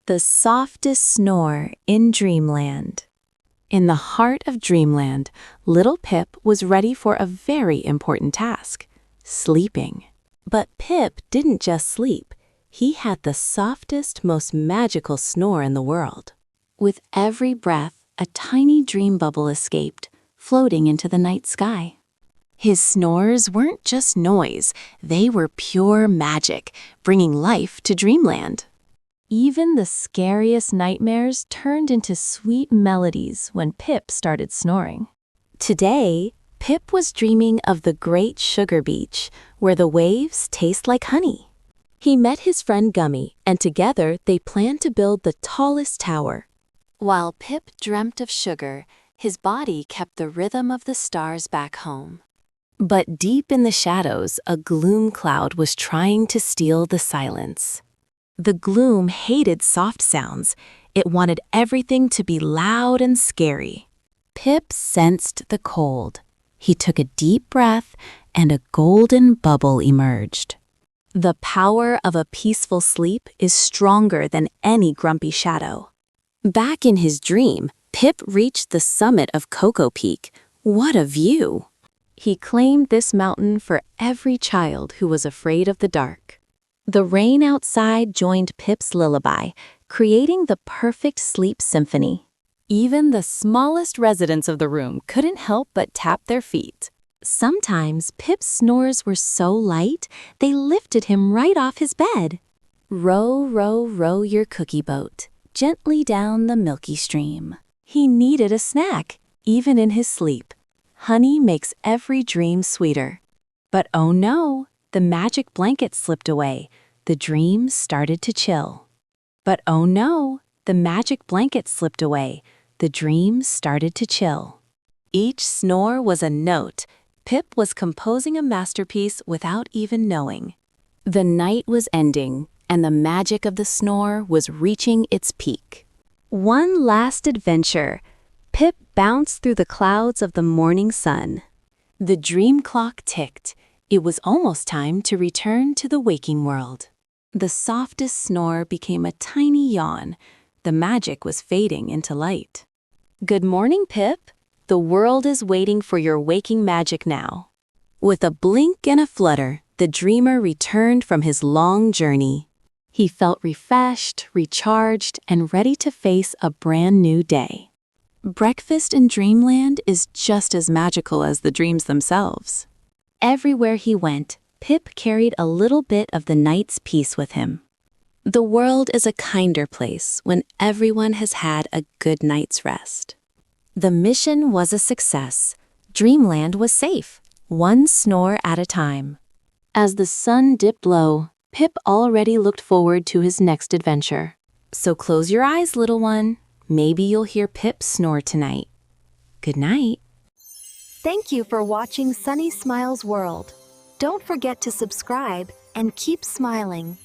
The Softest Snore in Dreamland. In the heart of Dreamland, little Pip was ready for a very important task, sleeping. But Pip didn't just sleep. He had the softest, most magical snore in the world. With every breath, a tiny dream bubble escaped, floating into the night sky. His snores weren't just noise, they were pure magic, bringing life to Dreamland. Even the scariest nightmares turned into sweet melodies when Pip started snoring. Today, Pip was dreaming of the great sugar beach, where the waves taste like honey. He met his friend Gummy, and together they planned to build the tallest tower. While Pip dreamt of sugar, his body kept the rhythm of the stars back home. But deep in the shadows, a gloom cloud was trying to steal the silence. The gloom hated soft sounds. It wanted everything to be loud and scary. Pip sensed the cold. He took a deep breath, and a golden bubble emerged. The power of a peaceful sleep is stronger than any grumpy shadow. Back in his dream, Pip reached the summit of Cocoa Peak. What a view! He claimed this mountain for every child who was afraid of the dark. The rain outside joined Pip's lullaby, creating the perfect sleep symphony. Even the smallest residents of the room couldn't help but tap their feet. Sometimes Pip's snores were so light, they lifted him right off his bed. Row, row, row your cookie boat, gently down the milky stream. He needed a snack, even in his sleep. Honey makes every dream sweeter. But oh no, the magic blanket slipped away. The dream started to chill. But oh no, the magic blanket slipped away. The dream started to chill. Each snore was a note. Pip was composing a masterpiece without even knowing. The night was ending, and the magic of the snore was reaching its peak. One last adventure. Pip bounced through the clouds of the morning sun. The dream clock ticked. It was almost time to return to the waking world. The softest snore became a tiny yawn. The magic was fading into light. Good morning, Pip. The world is waiting for your waking magic now. With a blink and a flutter, the dreamer returned from his long journey. He felt refreshed, recharged, and ready to face a brand new day. Breakfast in Dreamland is just as magical as the dreams themselves. Everywhere he went, Pip carried a little bit of the night's peace with him. The world is a kinder place when everyone has had a good night's rest. The mission was a success. Dreamland was safe, one snore at a time. As the sun dipped low, Pip already looked forward to his next adventure. So close your eyes, little one. Maybe you'll hear Pip snore tonight. Good night. Thank you for watching Sunny Smiles World. Don't forget to subscribe and keep smiling.